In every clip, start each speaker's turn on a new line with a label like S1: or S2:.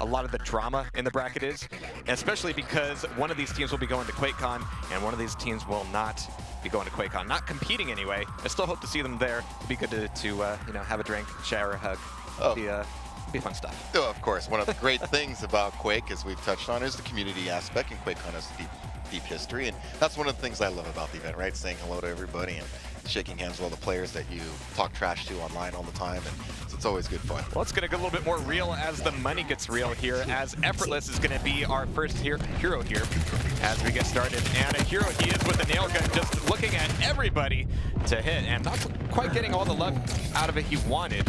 S1: a lot of the drama in the bracket is, especially because one of these teams will be going to QuakeCon and one of these teams will not be going to QuakeCon. Not competing anyway. I still hope to see them there. It'd be good to you know, have a drink, share a hug. Be fun stuff.
S2: Oh, of course. One of the great things about Quake, as we've touched on, is the community aspect, and QuakeCon has deep history, and that's one of the things I love about the event, right? Saying hello to everybody and shaking hands with all the players that you talk trash to online all the time, and it's always good fun.
S1: Well, it's going to get a little bit more real as the money gets real here, as Effortless is going to be our first hero here as we get started. And a hero he is with a nail gun, just looking at everybody to hit, and not quite getting all the love out of it he wanted.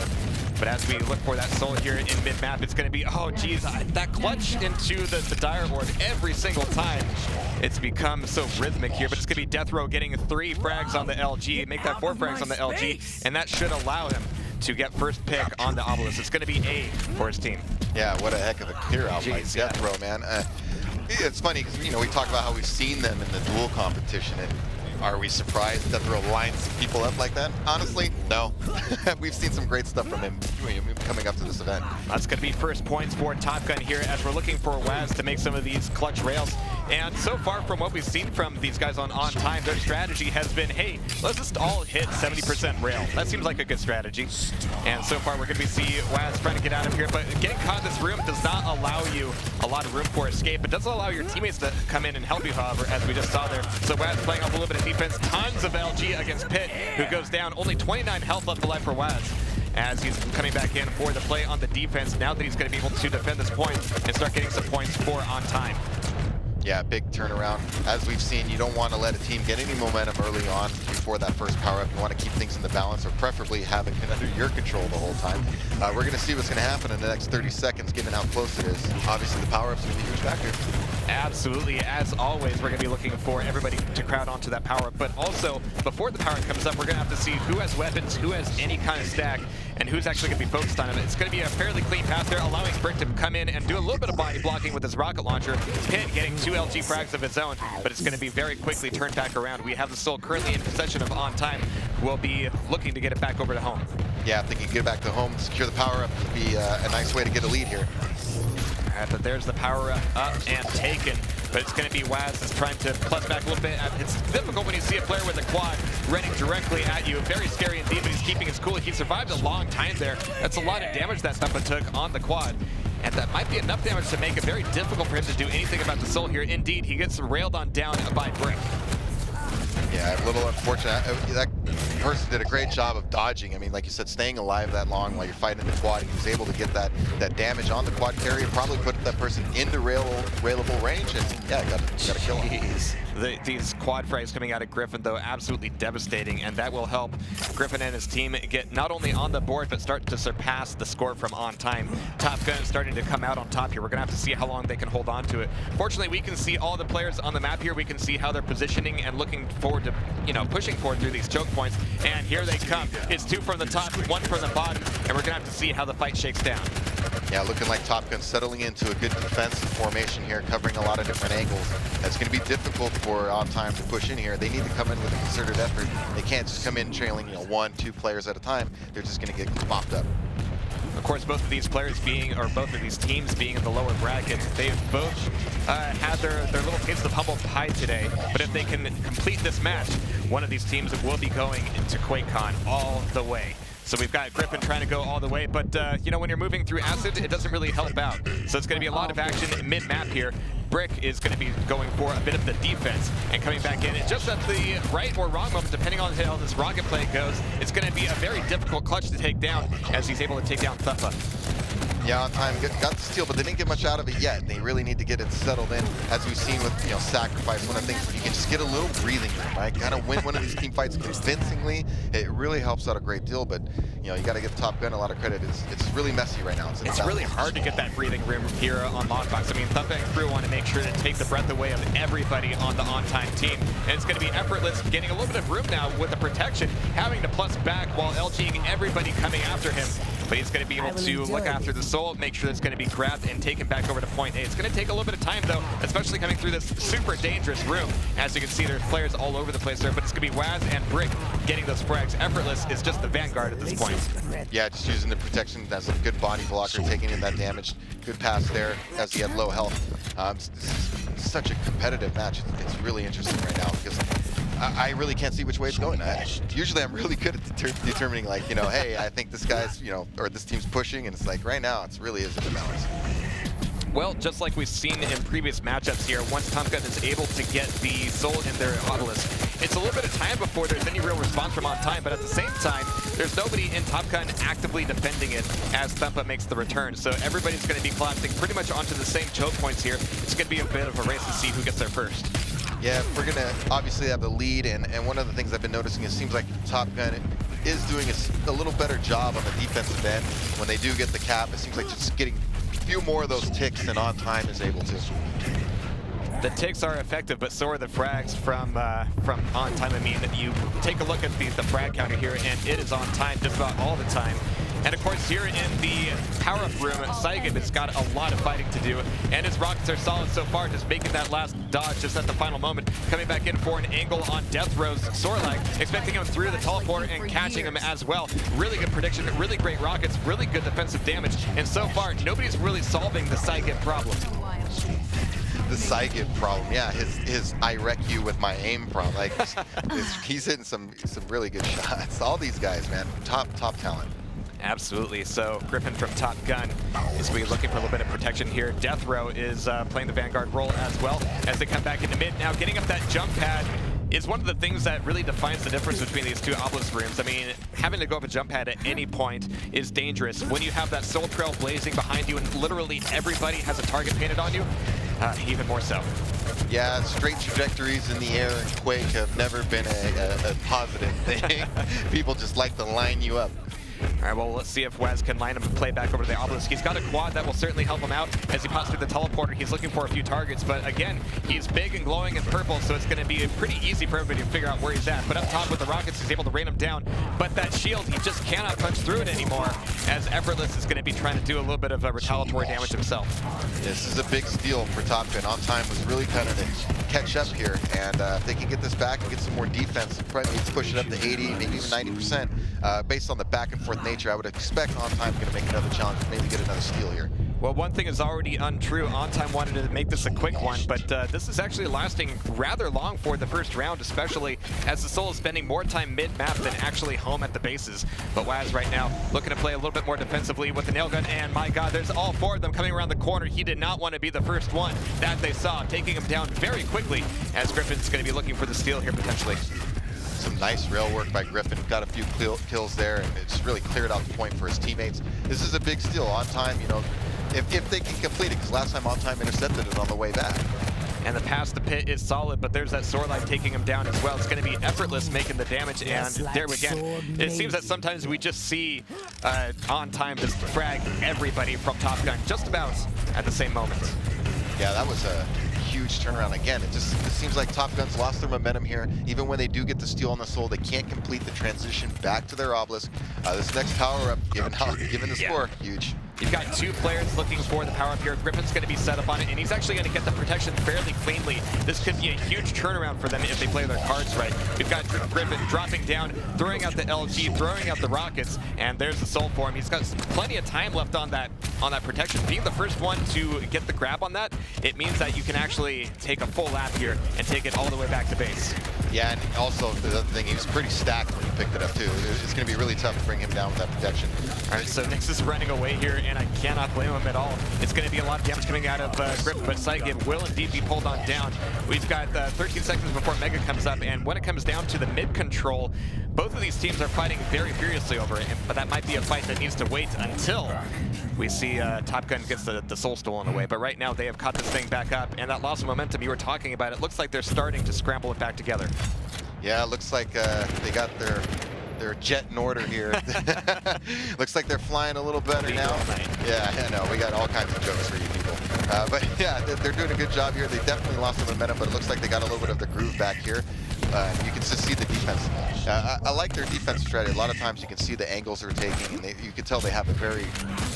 S1: But as we look for that soul here in mid-map, it's going to be, oh geez, that clutch into the dire orb every single time. It's become so rhythmic here, but it's going to be Death Row getting 3 frags on the LG, make that 4 frags on the LG, and that should allow him to get first pick on the Obelisk. It's going to be A for his team.
S2: Yeah, what a heck of a clear out by Death Row, man. It's funny because, you know, we talk about how we've seen them in the duel competition, and are we surprised Death Row lines people up like that? Honestly, no. We've seen some great stuff from him coming up to this event.
S1: That's going to be first points for Top Gun here as we're looking for whaz to make some of these clutch rails. And so far from what we've seen from these guys on OnTime, their strategy has been, hey, let's just all hit 70% rail. That seems like a good strategy. And so far we're going to see whaz trying to get out of here, but getting caught in this room does not allow you a lot of room for escape. It doesn't allow your teammates to come in and help you, however, as we just saw there. So whaz playing off a little bit of defense, tons of LG against Pit, who goes down. Only 29 health left alive for whaz, as he's coming back in for the play on the defense now that he's going to be able to defend this point and start getting some points for OnTime.
S2: Yeah, big turnaround. As we've seen, you don't want to let a team get any momentum early on before that first power-up. You want to keep things in the balance, or preferably have it under your control the whole time. We're going to see what's going to happen in the next 30 seconds, given how close it is. Obviously, the power-up's going to be a huge factor.
S1: Absolutely. As always, we're going to be looking for everybody to crowd onto that power-up. But also, before the power-up comes up, we're going to have to see who has weapons, who has any kind of stack, and who's actually going to be focused on it. It's going to be a fairly clean path there, allowing Brick to come in and do a little bit of body blocking with his rocket launcher. Pit getting 2 LG frags of his own, but it's going to be very quickly turned back around. We have the soul currently in possession of OnTime, who will be looking to get it back over to home.
S2: Yeah, if they can get it back to home, secure the power-up, would be a nice way to get a lead here.
S1: But there's the power up and taken. But it's going to be whaz that's trying to plus back a little bit. It's difficult when you see a player with a quad running directly at you. Very scary indeed, but he's keeping his cool. He survived a long time there. That's a lot of damage that Thumpa took on the quad. And that might be enough damage to make it very difficult for him to do anything about the soul here. Indeed, he gets railed on down by Brick.
S2: Yeah, a little unfortunate. That person did a great job of dodging. I mean, like you said, staying alive that long while you're fighting the quad. He was able to get that damage on the quad carrier, probably put that person into railable range, and yeah, got to kill him.
S1: These quad frags coming out of Griffin, though, absolutely devastating, and that will help Griffin and his team get not only on the board, but start to surpass the score from OnTime. Top Gun starting to come out on top here. We're going to have to see how long they can hold on to it. Fortunately, we can see all the players on the map here. We can see how they're positioning and looking forward to, you know, pushing forward through these choke points. And here they come. It's 2 from the top, 1 from the bottom, and we're going to have to see how the fight shakes down.
S2: Yeah, looking like Top Gun settling into a good defensive formation here, covering a lot of different angles. It's going to be difficult for OnTime to push in here. They need to come in with a concerted effort. They can't just come in trailing, you know, 1, 2 players at a time. They're just going to get mopped up.
S1: Of course, both of these players being, or both of these teams being in the lower bracket, they've both had their little taste of humble pie today. But if they can complete this match, one of these teams will be going into QuakeCon all the way. So we've got Griffin trying to go all the way, but you know, when you're moving through Acid, it doesn't really help out. So it's going to be a lot of action mid-map here. Brick is going to be going for a bit of the defense and coming back in. And just at the right or wrong moment, depending on how this rocket play goes, it's going to be a very difficult clutch to take down as he's able to take down Thumpa.
S2: Yeah, OnTime got the steal, but they didn't get much out of it yet. They really need to get it settled in, as we've seen with, you know, Sacrifice. One of the things, if you can just get a little breathing room, right? Kind of win one of these team fights convincingly, it really helps out a great deal. But, you know, you got to give Top Gun a lot of credit. It's really messy right now.
S1: It's really hard to get that breathing room here on Lockbox. I mean, Thumpa and crew want to make sure to take the breath away of everybody on the OnTime team. And it's going to be Effortless getting a little bit of room now with the protection, having to plus back while LGing everybody coming after him. But he's going to be able to look after the soul, make sure it's going to be grabbed and taken back over to point A. It's going to take a little bit of time, though, especially coming through this super dangerous room. As you can see, there's players all over the place there, but it's going to be whaz and Brick getting those frags. Effortless is just the vanguard at this point.
S2: Yeah, just using the protection as a good body blocker, taking in that damage. Good pass there as he had low health. This is such a competitive match. It's really interesting right now because I really can't see which way it's going. Usually I'm really good at determining, like, you know, hey, I think this guy's, you know, or this team's pushing, and it's like right now it really is in the balance.
S1: Well, just like we've seen in previous matchups here, once Top Gun is able to get the Soul in their Obelisk, it's a little bit of time before there's any real response from OnTime, but at the same time, there's nobody in Top Gun actively defending it as Thumpa makes the return. So everybody's going to be collapsing pretty much onto the same choke points here. It's going to be a bit of a race to see who gets there first.
S2: Yeah, we're going to obviously have the lead, and one of the things I've been noticing, it seems like Top Gun is doing a little better job on the defensive end. When they do get the cap, it seems like just getting few more of those ticks than OnTime is able to.
S1: The ticks are effective, but so are the frags from OnTime. I mean, you take a look at the frag counter here, and it is on time just about all the time. And of course, here in the power-up room, psygib has got a lot of fighting to do, and his rockets are solid so far, just making that last dodge just at the final moment, coming back in for an angle on Death Row's Sorlag, expecting him through the teleporter and catching him as well. Really good prediction, really great rockets, really good defensive damage, and so far, nobody's really solving the psygib problem.
S2: The psygib problem, yeah, his I wreck you with my aim problem. Like, he's hitting some really good shots. All these guys, man, top talent.
S1: Absolutely. So Griffin from Top Gun is going to be looking for a little bit of protection here. Death Row is playing the Vanguard role as well as they come back into mid. Now getting up that jump pad is one of the things that really defines the difference between these two Obelisk rooms. I mean, having to go up a jump pad at any point is dangerous. When you have that soul trail blazing behind you and literally everybody has a target painted on you, even more so.
S2: Yeah, straight trajectories in the air in Quake have never been a positive thing. People just like to line you up.
S1: All right, well, let's see if whaz can line him and play back over to the Obelisk. He's got a quad that will certainly help him out as he pops through the teleporter. He's looking for a few targets, but again, he's big and glowing in purple, so it's going to be pretty easy for everybody to figure out where he's at. But up top with the rockets, he's able to rain him down. But that shield, he just cannot punch through it anymore, as Effortless is going to be trying to do a little bit of retaliatory damage himself.
S2: This is a big steal for Top Gun. OnTime was really kind of to catch up here, and if they can get this back and get some more defense, probably need to push it up to 80, maybe even 90%. Based on the back and forth nature, I would expect OnTime going to make another challenge, maybe get another steal here.
S1: Well, one thing is already untrue. OnTime wanted to make this a quick one, but this is actually lasting rather long for the first round, especially as the Soul is spending more time mid-map than actually home at the bases. But whaz right now looking to play a little bit more defensively with the nail gun, and my God, there's all four of them coming around the corner. He did not want to be the first one that they saw, taking him down very quickly, as Griffin's going to be looking for the steal here potentially.
S2: Some nice rail work by Griffin. Got a few kills there, and it's really cleared out the point for his teammates. This is a big steal. OnTime, you know, if they can complete it, because last time OnTime intercepted it on the way back.
S1: And the pass the pit is solid, but there's that Sorlag taking him down as well. It's going to be Effortless making the damage, and there we go. It seems that sometimes we just see OnTime just frag everybody from Top Gun just about at the same moment.
S2: Yeah, that was a huge turnaround. Again, it seems like Top Gun's lost their momentum here. Even when they do get the steal on the Soul, they can't complete the transition back to their Obelisk. This next power-up, given the score, huge.
S1: You've got two players looking for the power-up here. Griffin's going to be set up on it, and he's actually going to get the protection fairly cleanly. This could be a huge turnaround for them if they play their cards right. We've got Griffin dropping down, throwing out the LG, throwing out the rockets, and there's the Soul for him. He's got plenty of time left on that protection. Being the first one to get the grab on that, it means that you can actually take a full lap here and take it all the way back to base.
S2: Yeah, and also the other thing, he was pretty stacked when he picked it up too. It's going to be really tough to bring him down with that protection.
S1: All right, so Nyx is running away here, and I cannot blame him at all. It's going to be a lot of damage coming out of Griffin, but psygib will indeed be pulled on down. We've got 13 seconds before Mega comes up, and when it comes down to the mid control, both of these teams are fighting very furiously over it, but that might be a fight that needs to wait until we see Top Gun gets the Soul stolen away. But right now, they have caught this thing back up, and that loss of momentum you were talking about, it looks like they're starting to scramble it back together.
S2: Yeah, it looks like they got their jet in order here. Looks like they're flying a little better now. Yeah, I know. We got all kinds of jokes for you people. But yeah, they're doing a good job here. They definitely lost some momentum, but it looks like they got a little bit of the groove back here. You can just see the defense. I like their defensive strategy. A lot of times you can see the angles they're taking, and you can tell they have a very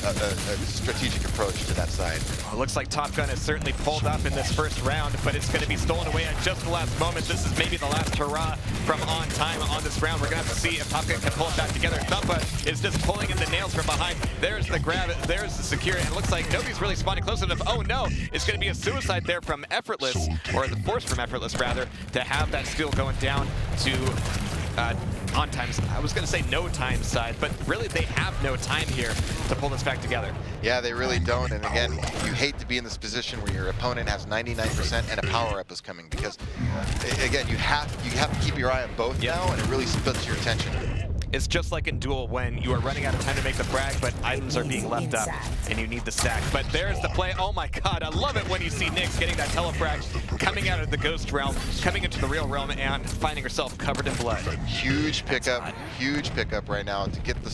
S2: a strategic approach to that side.
S1: Well, it looks like Top Gun has certainly pulled up in this first round, but it's going to be stolen away at just the last moment. This is maybe the last hurrah from OnTime on this round. We're going to have to see if Top Gun can pull it back together. Thumpa is just pulling in the nails from behind. There's the grab, there's the secure, and it looks like nobody's really spawning close enough. Oh no, it's going to be a suicide there from Effortless, or the force from Effortless rather, to have that steal going down to OnTime's, I was going to say no time side, but really they have no time here to pull this back together.
S2: Yeah, they really don't. And again, you hate to be in this position where your opponent has 99% and a power-up is coming, because again, you have to keep your eye on both now, and it really splits your attention.
S1: It's just like in Duel when you are running out of time to make the frag, but items are being left up and you need the stack. But there's the play. Oh my god, I love it when you see Nyx getting that telefrag, coming out of the ghost realm, coming into the real realm, and finding herself covered in blood.
S2: Huge pickup right now to get the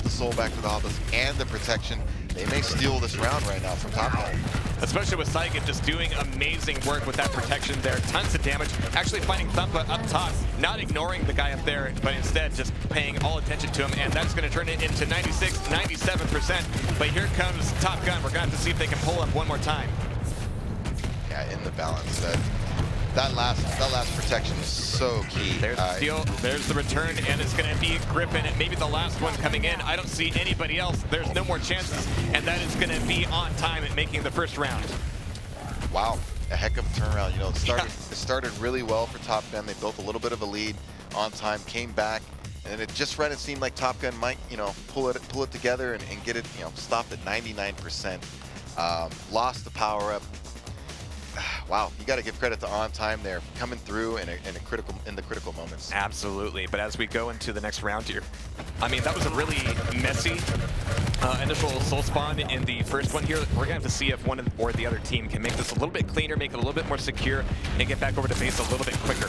S2: soul back to the obelisk and the protection. They may steal this round right now from Top Gun.
S1: Especially with psygib just doing amazing work with that protection there. Tons of damage. Actually finding Thumpa up top, not ignoring the guy up there, but instead just paying all attention to him. And that's going to turn it into 96, 97%. But here comes Top Gun. We're going to have to see if they can pull up one more time.
S2: Yeah, in the balance. That last protection is so key.
S1: There's the steal, there's the return, and it's going to be Griffin, and maybe the last one coming in. I don't see anybody else. There's no more chances, and that is going to be OnTime at making the first round.
S2: Wow, a heck of a turnaround. You know, it started really well for Top Gun. They built a little bit of a lead. OnTime came back, and it just right. It seemed like Top Gun might, pull it together and get it, stopped at 99%. Lost the power up. Wow, you got to give credit to OnTime there, coming through in the critical moments.
S1: Absolutely, but as we go into the next round here, I mean, that was a really messy initial soul spawn in the first one here. We're gonna have to see if one or the other team can make this a little bit cleaner, make it a little bit more secure, and get back over to base a little bit quicker.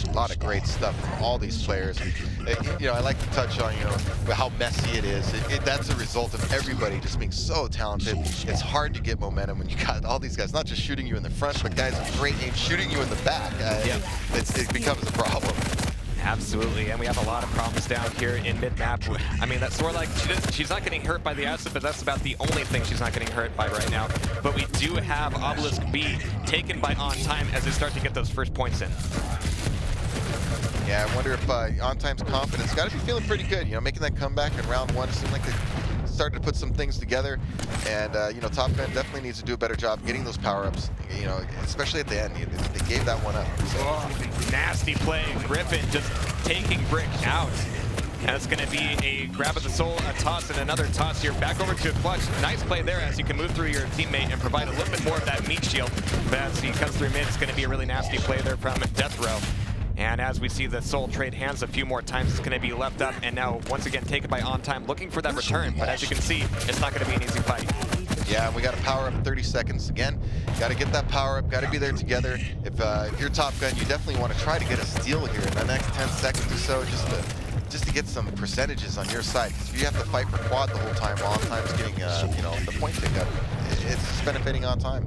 S2: A lot of great stuff from all these players. I like to touch on, how messy it is. That's a result of everybody just being so talented. It's hard to get momentum when you got all these guys, not just shooting you in the front, but guys with great aim shooting you in the back. It becomes a problem.
S1: Absolutely, and we have a lot of problems down here in mid-map. I mean, that's sort of like, she's not getting hurt by the acid, but that's about the only thing she's not getting hurt by right now. But we do have Obelisk B taken by OnTime as they start to get those first points in.
S2: Yeah, I wonder if OnTime's confidence got to be feeling pretty good. Making that comeback in round one, it seemed like they started to put some things together. And Top Gun definitely needs to do a better job getting those power-ups. Especially at the end, they gave that one up. So.
S1: Oh, nasty play. Griffin just taking Brick out. And it's going to be a grab of the soul, a toss, and another toss here. Back over to a clutch. Nice play there as you can move through your teammate and provide a little bit more of that meat shield. But as he comes through mid, it's going to be a really nasty play there from Death Row. And as we see the soul trade hands a few more times, it's going to be left up and now once again taken by OnTime, looking for that return. But as you can see, it's not going to be an easy fight.
S2: Yeah, we got to power up 30 seconds again. Got to get that power up, got to be there together. If you're Top Gun, you definitely want to try to get a steal here in the next 10 seconds or so, just to get some percentages on your side. Because if you have to fight for quad the whole time while OnTime's getting the point pickup, it's benefiting OnTime.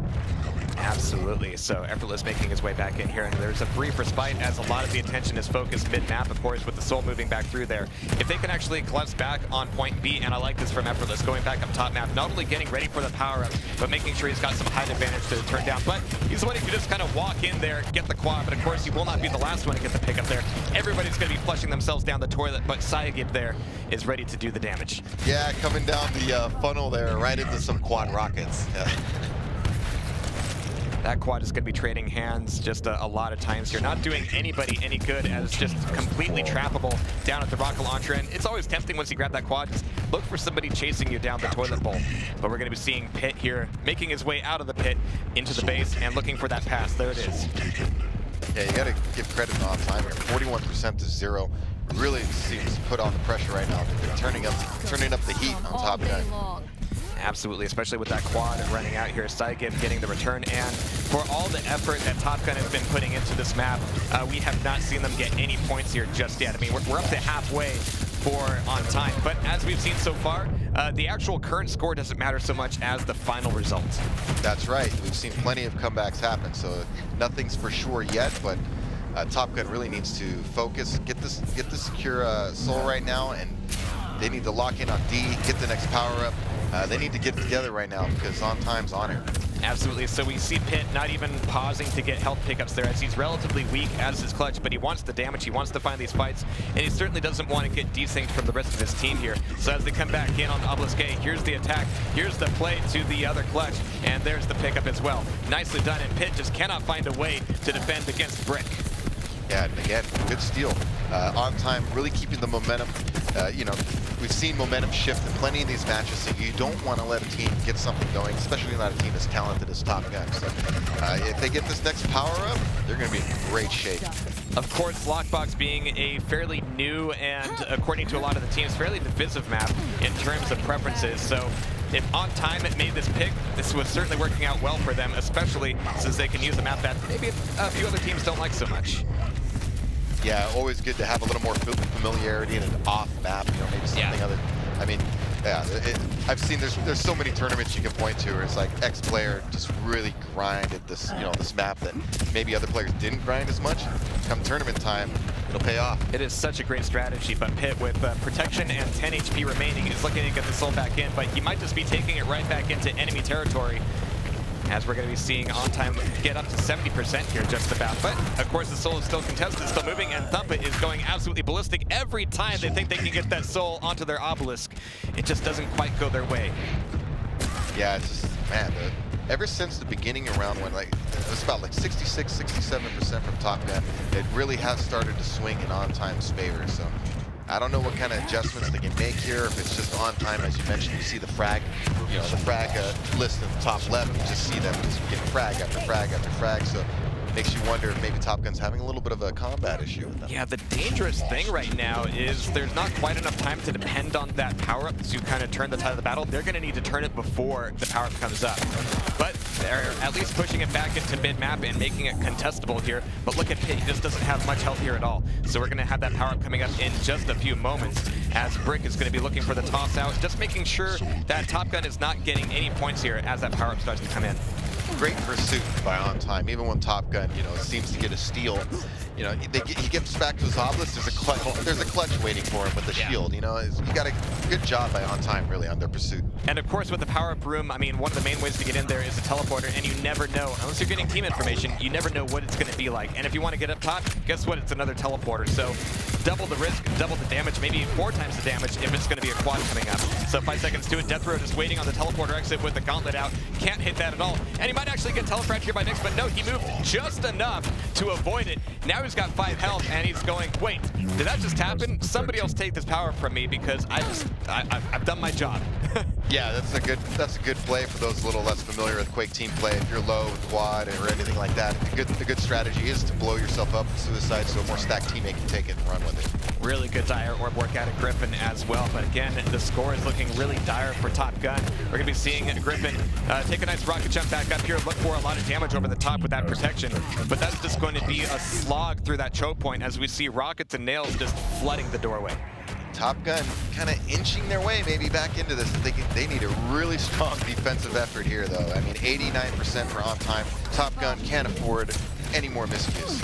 S1: Absolutely. So Effortless making his way back in here, and there's a brief respite as a lot of the attention is focused mid-map, of course, with the soul moving back through there. If they can actually collapse back on point B, and I like this from Effortless, going back up top map, not only getting ready for the power-up, but making sure he's got some height advantage to turn down. But he's the one who can just kind of walk in there, get the quad, but of course he will not be the last one to get the pickup there. Everybody's going to be flushing themselves down the toilet, but psygib there is ready to do the damage.
S2: Yeah, coming down the funnel there, right into some quad rockets.
S1: That quad is going to be trading hands just a lot of times here. Not doing anybody any good as just completely trappable down at the rocket launcher. And it's always tempting once you grab that quad, just look for somebody chasing you down the toilet bowl. But we're going to be seeing Pit here making his way out of the pit into the base and looking for that pass. There it is.
S2: Yeah, you got to give credit to OnTime here. 41% to 0. Really seems to put on the pressure right now. They're turning up the heat on Top Gun.
S1: Absolutely, especially with that quad and running out here. psygib getting the return, and for all the effort that Top Gun has been putting into this map, we have not seen them get any points here just yet. I mean, we're up to halfway for OnTime, but as we've seen so far, the actual current score doesn't matter so much as the final result.
S2: That's right. We've seen plenty of comebacks happen, so nothing's for sure yet, but Top Gun really needs to focus, get this secure soul right now, and they need to lock in on D, get the next power up. They need to get it together right now because OnTime's on it.
S1: Absolutely. So we see Pitt not even pausing to get health pickups there, as he's relatively weak as his clutch, but he wants the damage, he wants to find these fights, and he certainly doesn't want to get desynced from the rest of his team here. So as they come back in on Obelisk A, here's the attack, here's the play to the other clutch, and there's the pickup as well. Nicely done, and Pitt just cannot find a way to defend against Brick.
S2: Yeah, and again, good steal. OnTime really keeping the momentum. You know, we've seen momentum shift in plenty of these matches, so you don't want to let a team get something going, especially not a team as talented as Top Gun. So if they get this next power up, they're going to be in great shape.
S1: Of course, Lockbox being a fairly new and, according to a lot of the teams, fairly divisive map in terms of preferences. So if OnTime it made this pick, this was certainly working out well for them, especially since they can use a map that maybe a few other teams don't like so much.
S2: Yeah, always good to have a little more familiarity in an off map, you know, maybe something other. I mean, yeah, I've seen there's so many tournaments you can point to where it's like X player just really grinded this, you know, this map that maybe other players didn't grind as much. Come tournament time, it'll pay off.
S1: It is such a great strategy, but Pitt with protection and 10 HP remaining is looking to get the soul back in, but he might just be taking it right back into enemy territory, as we're going to be seeing OnTime get up to 70% here just about. But of course the soul is still contested, still moving, and Thumpa is going absolutely ballistic every time they think they can get that soul onto their obelisk. It just doesn't quite go their way.
S2: Yeah, it's just, man, ever since the beginning around when it was about like 66, 67% from Top Gun, it really has started to swing in OnTime's favor. So I don't know what kind of adjustments they can make here. If it's just OnTime, as you mentioned, you see the frag, you know, the frag list in the top left. You just see them just get frag after frag after frag. So it makes you wonder if maybe Top Gun's having a little bit of a combat issue with them.
S1: Yeah, the dangerous thing right now is there's not quite enough time to depend on that power-up to kind of turn the tide of the battle. They're going to need to turn it before the power-up comes up. But they're at least pushing it back into mid-map and making it contestable here. But look at Pitt, he just doesn't have much health here at all. So we're going to have that power-up coming up in just a few moments, as Brick is going to be looking for the toss-out, just making sure that Top Gun is not getting any points here as that power-up starts to come in.
S2: Great pursuit by OnTime, even when Top Gun, you know, seems to get a steal. You know, he gets back to his obelisk. There's a clutch waiting for him with the shield. You know, you got a good job by OnTime really on their pursuit.
S1: And of course, with the power-up room, I mean, one of the main ways to get in there is a teleporter, and you never know, unless you're getting team information, you never know what it's going to be like. And if you want to get up top, guess what? It's another teleporter. So double the risk, double the damage, maybe 4 times the damage if it's going to be a quad coming up. So 5 seconds to it. Death Row just waiting on the teleporter exit with the gauntlet out. Can't hit that at all. And he might actually get telefragged here by Nyx, but no, he moved just enough to avoid it. Now he's got 5 health, and he's going, wait, did that just happen? Somebody else take this power from me because I've done my job.
S2: Yeah, that's a good play for those a little less familiar with Quake team play. If you're low with quad or anything like that, the good strategy is to blow yourself up with suicide so a more stacked teammate can take it and run with it.
S1: Really good dire orb work out of Griffin as well, but again, the score is looking really dire for Top Gun. We're going to be seeing Griffin take a nice rocket jump back up here, look for a lot of damage over the top with that protection, but that's just going to be a slog through that choke point as we see rockets and nails just flooding the doorway.
S2: Top Gun kind of inching their way maybe back into this. They need a really strong defensive effort here, though. I mean, 89% for OnTime. Top Gun can't afford any more miscues.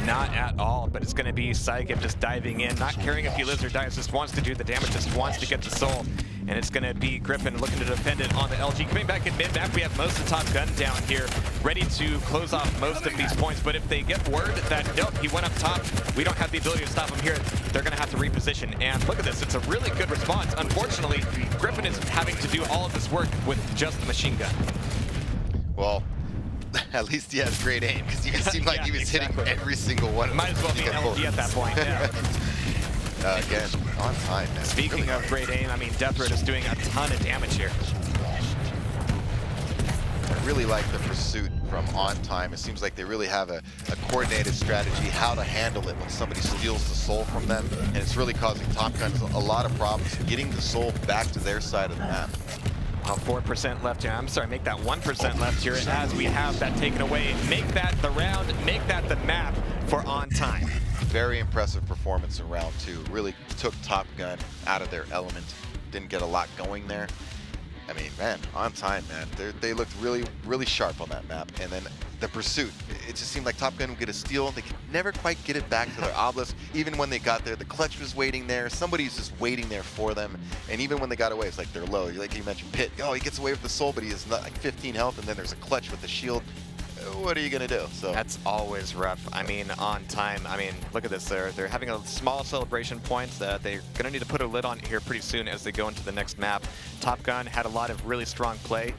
S1: Not at all, but it's going to be psygib just diving in, not caring if he lives or dies, just wants to do the damage, just wants to get the soul. And it's going to be Griffin looking to defend it on the LG. Coming back in mid-map, we have most of Top Gun down here, ready to close off most of these points. But if they get word that, nope, he went up top, we don't have the ability to stop him here, they're going to have to reposition. And look at this, it's a really good response. Unfortunately, Griffin is having to do all of this work with just the machine gun.
S2: Well, at least he has great aim, because you seem like he was hitting every single one.
S1: Might as well be an LG at that point, yeah.
S2: Again, OnTime, man.
S1: Speaking
S2: really
S1: of great aim, I mean, Death Row is doing a ton of damage here.
S2: I really like the pursuit from OnTime. It seems like they really have a coordinated strategy how to handle it when somebody steals the soul from them, and it's really causing Top Gun a lot of problems getting the soul back to their side of the map.
S1: 4% left here. I'm sorry, make that 1% left here as we have that taken away. Make that the round, make that the map for Very
S2: impressive performance in round 2. Really took Top Gun out of their element. didn't get a lot going there. I mean, man, on time, man. They looked really, really sharp on that map. And then the pursuit, it just seemed like Top Gun would get a steal. They could never quite get it back to their obelisk. Even when they got there, the clutch was waiting there. Somebody's just waiting there for them. And even when they got away, it's like they're low. Like you mentioned, Pitt. Oh, he gets away with the soul, but he has not, like 15 health, and then there's a clutch with the shield. What are you gonna do? So
S1: that's always rough. I mean, on time. I mean, look at this. They're having a small celebration point that they're gonna need to put a lid on here pretty soon as they go into the next map. Top Gun had a lot of really strong play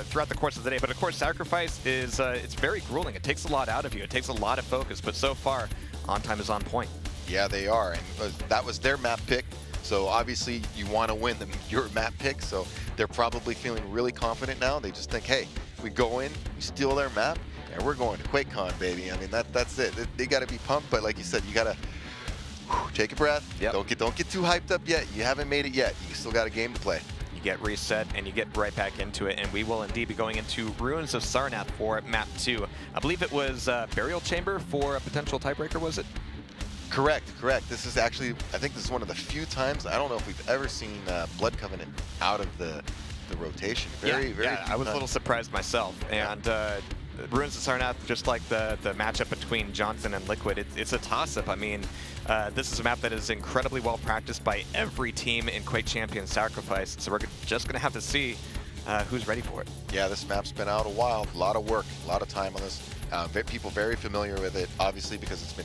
S1: throughout the course of the day, but of course, Sacrifice is it's very grueling. It takes a lot out of you. It takes a lot of focus, but so far, on time is on point.
S2: Yeah, they are, and that was their map pick. So obviously, you want to win your map pick. So they're probably feeling really confident now. They just think, hey, we go in, we steal their map, and we're going to QuakeCon, baby. I mean, that's it. They got to be pumped, but like you said, you got to take a breath.
S1: Yep.
S2: Don't get too hyped up yet. You haven't made it yet. You still got a game to play.
S1: You get reset and you get right back into it, and we will indeed be going into Ruins of Sarnath for map 2. I believe it was Burial Chamber for a potential tiebreaker, was it?
S2: Correct. This is actually, I think this is one of the few times, I don't know if we've ever seen Blood Covenant out of the rotation. Very
S1: I was a little surprised myself. And Ruins of Sarnath, just like the matchup between Johnson and Liquid, it's a toss-up. I mean, this is a map that is incredibly well practiced by every team in Quake Champions Sacrifice, so we're just going to have to see who's ready for it.
S2: Yeah, this map's been out a while, a lot of work, a lot of time on this. People very familiar with it, obviously, because it's been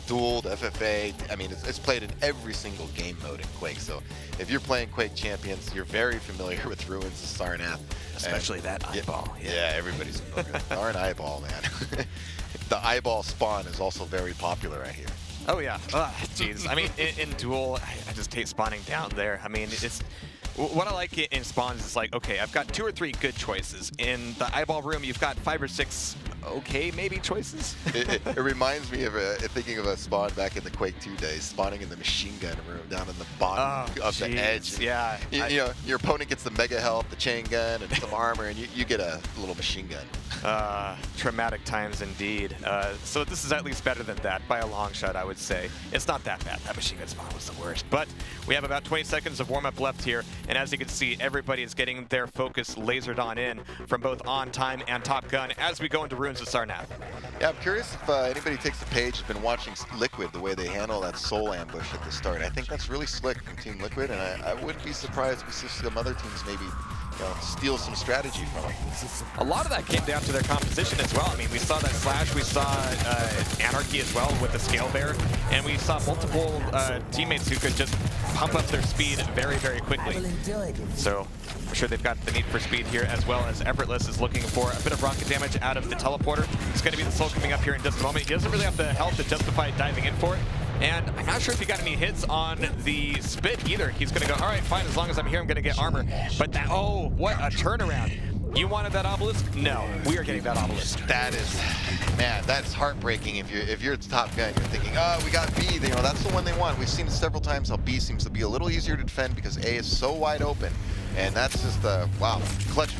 S2: dueled, FFA. I mean, it's played in every single game mode in Quake. So if you're playing Quake Champions, you're very familiar with Ruins of Sarnath.
S1: Especially that eyeball.
S2: Yeah, everybody's familiar with darn eyeball, man. The eyeball spawn is also very popular, I hear.
S1: Oh, yeah. Jeez. I mean, in duel, I just hate spawning down there. I mean, it's... What I like in spawns is like, okay, I've got 2 or 3 good choices. In the eyeball room, you've got 5 or 6 okay, maybe choices.
S2: It reminds me of thinking of a spawn back in the Quake 2 days, spawning in the machine gun room down in the bottom of the edge.
S1: Yeah.
S2: You know, your opponent gets the mega health, the chain gun, and some armor, and you get a little machine gun.
S1: Traumatic times indeed. So this is at least better than that by a long shot, I would say. It's not that bad. That machine gun spawn was the worst. But we have about 20 seconds of warm-up left here, and as you can see, everybody is getting their focus lasered on in from both OnTime and Top Gun as we go into Ruins of Sarnath.
S2: Yeah, I'm curious if anybody takes the page, has been watching Liquid, the way they handle that soul ambush at the start. I think that's really slick from Team Liquid, and I wouldn't be surprised if we see some other teams maybe steal some strategy from them.
S1: A lot of that came down to their composition as well. I mean, we saw that Slash, we saw Anarchy as well with the Scale Bear, and we saw multiple teammates who could just pump up their speed very, very quickly. So I'm sure they've got the need for speed here, as well as Effortless is looking for a bit of rocket damage out of the teleporter. It's going to be the Soul coming up here in just a moment. He doesn't really have the health to justify diving in for it. And I'm not sure if he got any hits on the spit either. He's going to go, all right, fine, as long as I'm here, I'm going to get armor. But that, oh, what a turnaround. You wanted that obelisk? No, we are getting that obelisk.
S2: That is, man, that's heartbreaking. If you're the Top Gun, you're thinking, oh, we got B. You know, that's the one they want. We've seen it several times how B seems to be a little easier to defend because A is so wide open. And that's just a, wow, clutch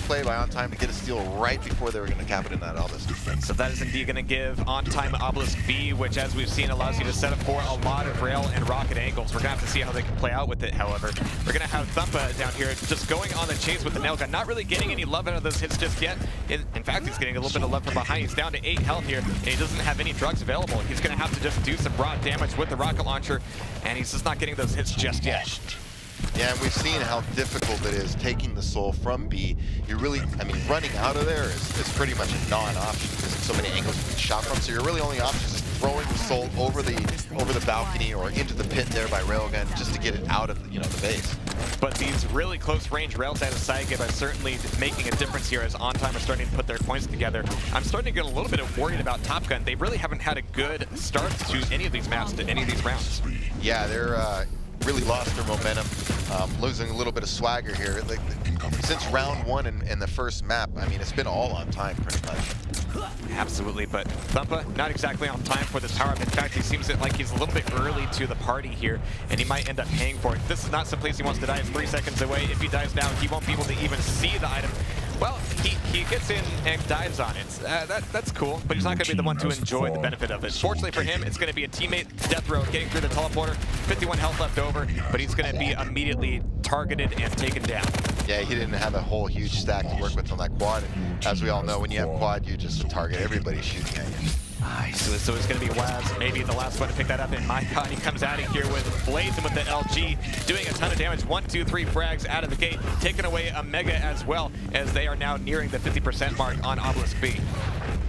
S2: play by OnTime to get a steal right before they were going to cap it in that obelisk.
S1: So that is indeed going to give OnTime obelisk B, which, as we've seen, allows you to set up for a lot of rail and rocket angles. We're going to have to see how they can play out with it, however. We're going to have Thumpa down here just going on the chase with the nail gun, not really getting any love out of those hits just yet. In fact, he's getting a little bit of love from behind. He's down to 8 health here, and he doesn't have any drugs available. He's going to have to just do some raw damage with the rocket launcher, and he's just not getting those hits just yet.
S2: Yeah, and we've seen how difficult it is taking the soul from B. You really, I mean, running out of there is pretty much a non-option because of so many angles you can shot from. So your really only option is throwing the soul over the balcony or into the pit there by railgun just to get it out of the base.
S1: But these really close range rails out of psygib are certainly making a difference here as OnTime are starting to put their points together. I'm starting to get a little bit worried about Top Gun. They really haven't had a good start to any of these maps, to any of these rounds.
S2: Yeah, they're really lost their momentum, losing a little bit of swagger here. Like, since round 1 and the first map, I mean, it's been all on time pretty much.
S1: Absolutely, but Thumpa not exactly on time for this power-up. In fact, he seems like he's a little bit early to the party here, and he might end up paying for it. This is not some place he wants to die. It's 3 seconds away. If he dies now, he won't be able to even see the item. Well, he gets in and dives on it. That's cool, but he's not going to be the one to enjoy the benefit of it. Fortunately for him, it's going to be a teammate death row getting through the teleporter. 51 health left over, but he's going to be immediately targeted and taken down.
S2: Yeah, he didn't have a whole huge stack to work with on that quad. And as we all know, when you have quad, you just target everybody shooting at you.
S1: Nice. So it's going to be whaz, maybe the last one to pick that up. And my God, he comes out of here with Blaze and with the LG, doing a ton of damage. 1, 2, 3 frags out of the gate, taking away a Mega as well, as they are now nearing the 50% mark on Obelisk B.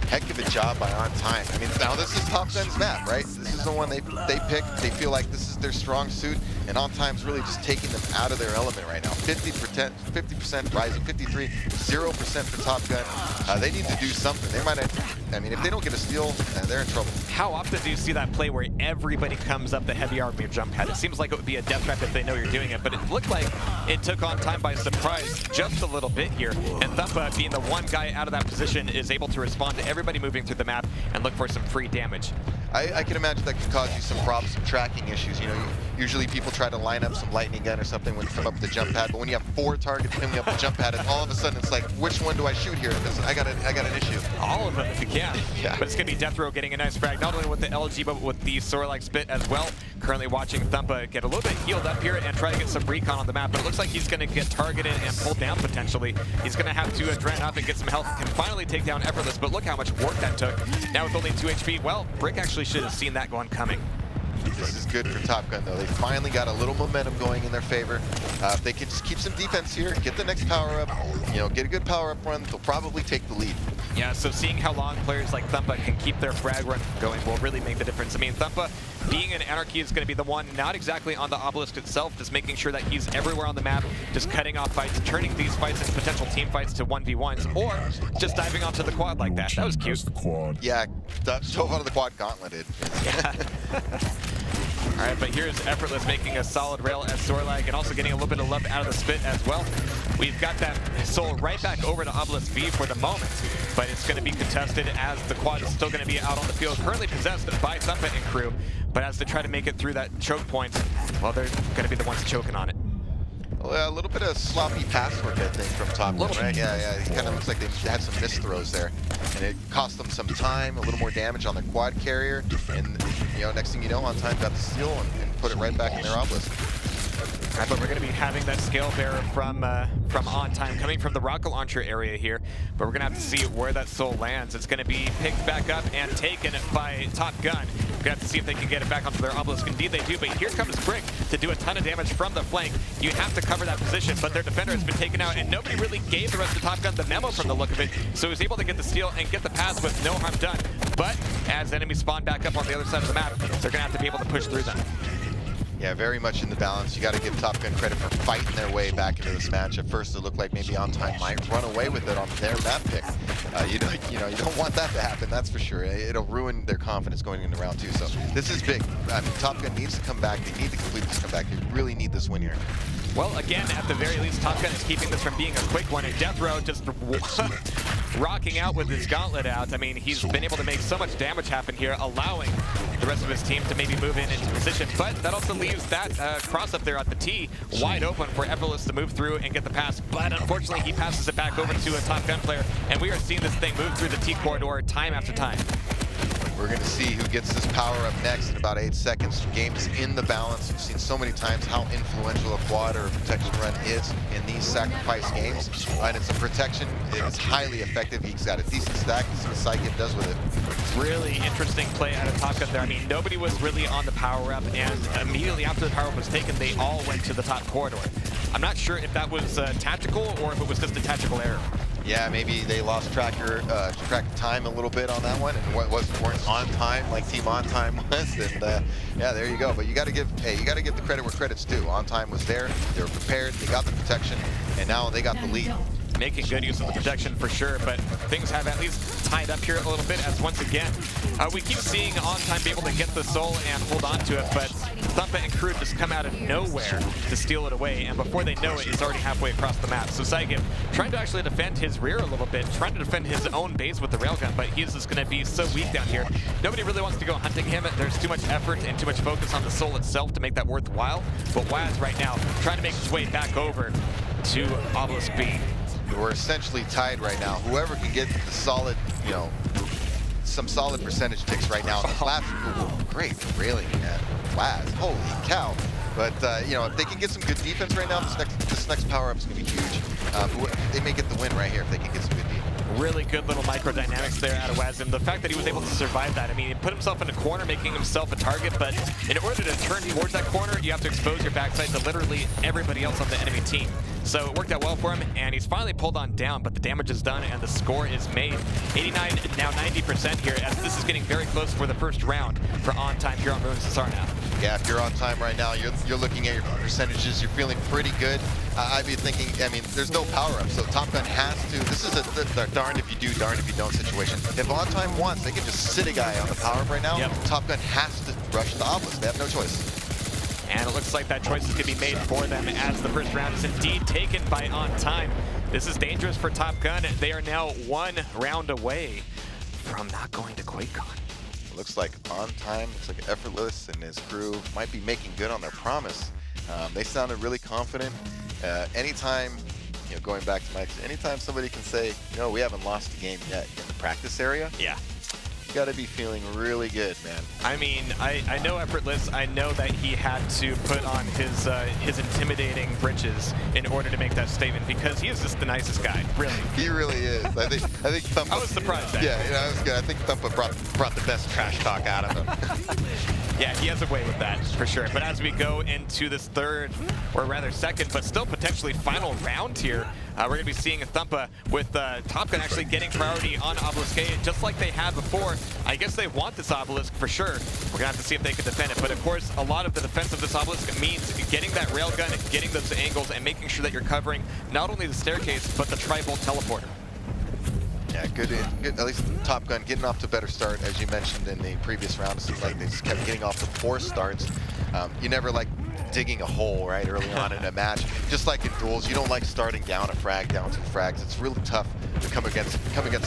S2: Heck of a job by OnTime. I mean, now this is Top Gun's map, right? This is the one they picked. They feel like this is their strong suit, and OnTime's really just taking them out of their element right now. 50% rising, 53, 0% for Top Gun. They need to do something. They might have, I mean, if they don't get a steal, they're in trouble.
S1: How often do you see that play where everybody comes up the heavy arm of your jump pad? It seems like it would be a death trap if they know you're doing it, but it looked like it took OnTime by surprise just a little bit here. And Thumpa, being the one guy out of that position, is able to respond to everybody moving through the map and look for some free damage.
S2: I can imagine that could cause you some problems, some tracking issues. You know, usually people try to line up some lightning gun or something when you come up the jump pad, but when you have 4 targets coming up the jump pad, and all of a sudden it's like, which one do I shoot here? Because I got an issue.
S1: All of them if you can.
S2: Yeah.
S1: But it's going to be Death Row getting a nice frag, not only with the LG, but with the Sword-like spit as well. Currently watching Thumpa get a little bit healed up here and try to get some recon on the map, but it looks like he's going to get targeted and pulled down potentially. He's going to have to adren up and get some health, can finally take down Effortless, but look how much work that took. Now with only 2 HP, well, Brick actually should have seen that one coming.
S2: This is good for Top Gun, though. They finally got a little momentum going in their favor. If they can just keep some defense here, get the next power-up, you know, get a good power-up run, they'll probably take the lead.
S1: Yeah, so seeing how long players like Thumpa can keep their frag run going will really make the difference. I mean, Thumpa, being an Anarchy, is going to be the one not exactly on the obelisk itself, just making sure that he's everywhere on the map, just cutting off fights, turning these fights into potential team fights to 1v1s, or just diving onto the quad like that. That was cute.
S2: Yeah, dove out of the quad gauntleted.
S1: Yeah. All right, but here's Effortless making a solid rail as Sorlag and also getting a little bit of love out of the spit as well. We've got that soul right back over to Obelisk B for the moment, but it's going to be contested as the quad is still going to be out on the field, currently possessed by Thumpa and crew, but as they try to make it through that choke point, well, they're going to be the ones choking on it.
S2: Well, a little bit of sloppy pass work, I think, from Top Gun, right? Yeah, it kind of looks like they had some missed throws there, and it cost them some time, a little more damage on the quad carrier, and you know, next thing you know, OnTime got the steal and put it right back in their obelisk.
S1: All right, but we're going to be having that scale bearer from OnTime coming from the rocket launcher area here, but we're going to have to see where that soul lands. It's going to be picked back up and taken by Top Gun. We're going to have to see if they can get it back onto their obelisk. Indeed they do, but here comes Brick to do a ton of damage from the flank. You have to cover that position, but their defender has been taken out, and nobody really gave the rest of Top Gun the memo from the look of it, so he's able to get the steal and get the pass with no harm done. But as enemies spawn back up on the other side of the map, they're going to have to be able to push through them.
S2: Yeah, very much in the balance. You got to give Top Gun credit for fighting their way back into this match. At first, it looked like maybe OnTime might run away with it on their map pick. You don't want that to happen, that's for sure. It'll ruin their confidence going into round 2. So this is big. I mean, Top Gun needs to come back. They need to complete this comeback. They really need this win here.
S1: Well, again, at the very least, Top Gun is keeping this from being a quick one, and Death Row just rocking out with his gauntlet out. I mean, he's been able to make so much damage happen here, allowing the rest of his team to maybe move into position. But that also leaves that cross up there at the T wide open for Effortless to move through and get the pass. But unfortunately, he passes it back over to a Top Gun player, and we are seeing this thing move through the T corridor time after time.
S2: We're going to see who gets this power up next in about 8 seconds. The game is in the balance. We've seen so many times how influential a quad or a protection run is in these sacrifice games. And it's a protection. It is highly effective. He's got a decent stack. Let's see what psygib does with it.
S1: Really interesting play out of Top Gun there. I mean, nobody was really on the power up, and immediately after the power up was taken, they all went to the top corridor. I'm not sure if that was tactical or if it was just a tactical error.
S2: Yeah, maybe they lost track of time a little bit on that one, and weren't on time like Team OnTime was. And yeah, there you go. But you got to give the credit where credit's due. OnTime was there, they were prepared, they got the protection, and now they got the lead.
S1: Making good use of the protection for sure, but things have at least tied up here a little bit as once again, we keep seeing OnTime be able to get the soul and hold on to it, but Thumpa and crew just come out of nowhere to steal it away, and before they know it, it's already halfway across the map. So psygib trying to actually defend his rear a little bit, trying to defend his own base with the railgun, but he's just going to be so weak down here. Nobody really wants to go hunting him. There's too much effort and too much focus on the soul itself to make that worthwhile, but whaz right now trying to make his way back over to Obelisk B.
S2: we're essentially tied right now. Whoever can get the solid, you know, some solid percentage ticks right now. Great railing at whaz. Holy cow. But, you know, if they can get some good defense right now, this next power-up is going to be huge. They may get the win right here if they can get some good defense.
S1: Really good little micro dynamics there out of whaz, and the fact that he was able to survive that. I mean, he put himself in a corner, making himself a target, but in order to turn towards that corner, you have to expose your backside to literally everybody else on the enemy team. So it worked out well for him, and he's finally pulled on down, but the damage is done, and the score is made. 89, now 90% here, as this is getting very close for the first round for OnTime here on Ruins of Sarnath.
S2: Yeah, if you're on time right now, you're looking at your percentages, you're feeling pretty good. I'd be thinking, I mean, there's no power-up, so Top Gun has to, this is a darned if you do, darned if you don't situation. If OnTime wants, they can just sit a guy on the power-up right now. Yep. Top Gun has to rush the obelisk. They have no choice.
S1: And it looks like that choice is going to be made for them as the first round is indeed taken by OnTime. This is dangerous for Top Gun. They are now 1 round away from not going to QuakeCon.
S2: Looks like OnTime, looks like Effortless and his crew might be making good on their promise. They sounded really confident. Anytime, you know, going back to Mike, anytime somebody can say, no, we haven't lost a game yet in the practice area.
S1: Yeah.
S2: You gotta be feeling really good, man.
S1: I mean, I know Effortless. I know that he had to put on his intimidating britches in order to make that statement, because he is just the nicest guy, really.
S2: He really is. I think Thumpa.
S1: I was surprised.
S2: Yeah, you know, I was good. I think Thumpa brought the best trash talk out of him.
S1: Yeah, he has a way with that, for sure. But as we go into this third, or rather second, but still potentially final round here, we're going to be seeing Thumpa with Top Gun actually getting priority on Obelisk A, just like they had before. I guess they want this Obelisk for sure. We're going to have to see if they can defend it. But of course, a lot of the defense of this Obelisk means getting that railgun, getting those angles, and making sure that you're covering not only the staircase, but the tri-bolt teleporter.
S2: Yeah, good. At least Top Gun getting off to a better start, as you mentioned in the previous round. It seems like they just kept getting off to poor starts. You never like digging a hole right early on in a match. Just like in duels, you don't like starting down a frag, down 2 frags. It's really tough to come against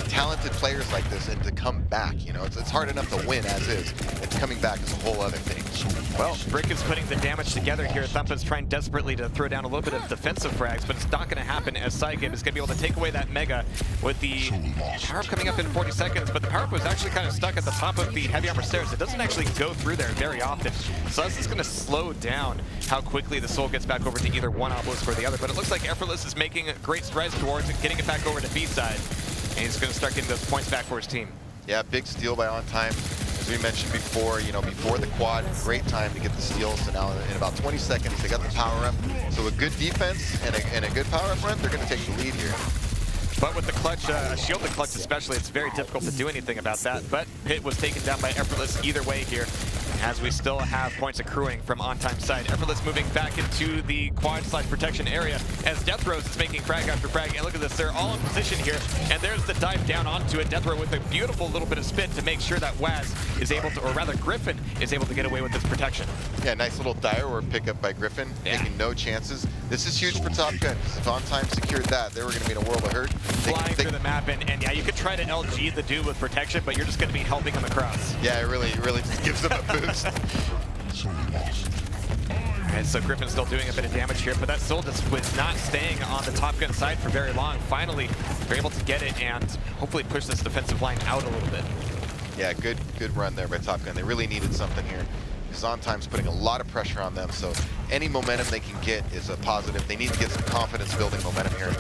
S2: talented players like this and to come back. You know, it's hard enough to win as is. It's coming back is a whole other thing.
S1: Well, Brick is putting the damage together here. Thumpa's trying desperately to throw down a little bit of defensive frags, but it's not going to happen as psygib is going to be able to take away that Mega with the power-up coming up in 40 seconds, but the power-up was actually kind of stuck at the top of the heavy armor stairs. It doesn't actually go through there very often, so this is going to slow down how quickly the soul gets back over to either one obelisk or the other. But it looks like Effortless is making great strides towards getting it back over to B side, and he's going to start getting those points back for his team.
S2: Yeah, big steal by OnTime. As we mentioned before, you know, before the quad, great time to get the steal. So now in about 20 seconds, they got the power up. So a good defense and a good power up run, they're going to take the lead here.
S1: But with the clutch, shielded clutch especially, it's very difficult to do anything about that. But Pit was taken down by Effortless either way here, as we still have points accruing from OnTime's side. Effortless moving back into the quad/protection area as Death Rose is making frag after frag. And look at this, they're all in position here. And there's the dive down onto it. Death Row with a beautiful little bit of spin to make sure that whaz is able to, or rather Griffin is able to get away with this protection.
S2: Yeah, nice little dire or pickup by Griffin, taking no chances. This is huge for Top Gun. If OnTime secured that, they were going to be in a world of hurt.
S1: Flying through the map, and yeah, you could try to LG the dude with protection, but you're just going to be helping him across.
S2: Yeah, it really just gives them a boost.
S1: And so Griffin's still doing a bit of damage here, but that soul just was not staying on the Top Gun side for very long. Finally, they're able to get it and hopefully push this defensive line out a little bit. Yeah,
S2: good run there by Top Gun. They really needed something here. Because OnTime's putting a lot of pressure on them, so any momentum they can get is a positive. They need to get some confidence building momentum here and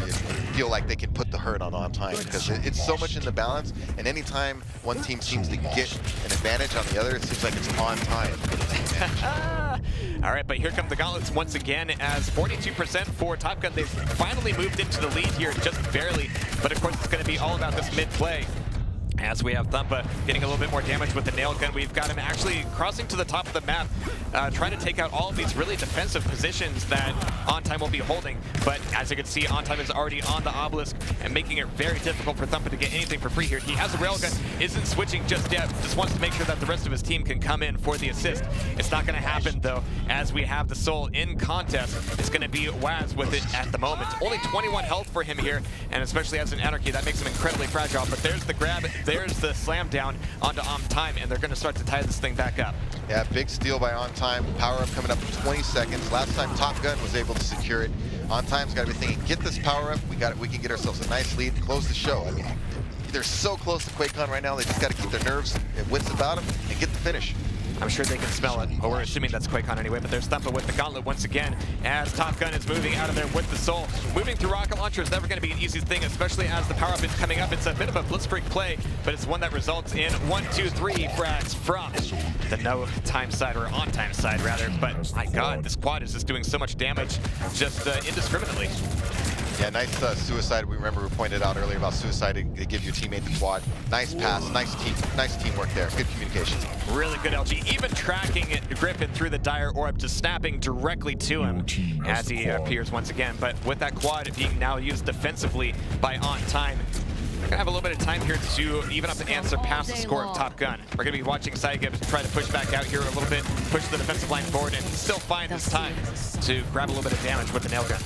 S2: feel like they can put the hurt on OnTime, because it's so much in the balance, and anytime one team seems to get an advantage on the other, it seems like it's OnTime.
S1: All right, but here come the gauntlets once again as 42% for Top Gun. They've finally moved into the lead here, just barely, but of course it's going to be all about this mid-play. As we have Thumpa getting a little bit more damage with the nail gun, we've got him actually crossing to the top of the map, trying to take out all of these really defensive positions that OnTime will be holding. But as you can see, OnTime is already on the obelisk and making it very difficult for Thumpa to get anything for free here. He has a railgun, isn't switching just yet, just wants to make sure that the rest of his team can come in for the assist. It's not going to happen though, as we have the soul in contest. It's going to be whaz with it at the moment. Only 21 health for him here, and especially as an anarchy, that makes him incredibly fragile. But there's the grab. there's the slam down onto OnTime, and they're going to start to tie this thing back up.
S2: Yeah, big steal by OnTime. Power up coming up in 20 seconds. Last time Top Gun was able to secure it. OnTime's got to be thinking, get this power up. We can get ourselves a nice lead and close the show. I mean, they're so close to QuakeCon right now. They just got to keep their nerves and wits about them and get the finish.
S1: I'm sure they can smell it, but we're assuming that's QuakeCon anyway. But there's Thumpa with the gauntlet once again as Top Gun is moving out of there with the soul. Moving through rocket launcher is never going to be an easy thing, especially as the power-up is coming up. It's a bit of a blitzkrieg play, but it's one that results in 1, 2, 3 frags from the no-time side, or on-time side rather. But my God, this quad is just doing so much damage just indiscriminately.
S2: Yeah, nice suicide. We pointed out earlier about suicide to give your teammate the quad. Nice pass, nice teamwork there. Good communication.
S1: Really good LG, even tracking Griffin through the dire orb, just snapping directly to him as he appears once again. But with that quad being now used defensively by OnTime, we're gonna have a little bit of time here to even up and surpass the score of Top Gun. We're gonna be watching psygib try to push back out here a little bit, push the defensive line forward, and still find this time to grab a little bit of damage with the nail gun.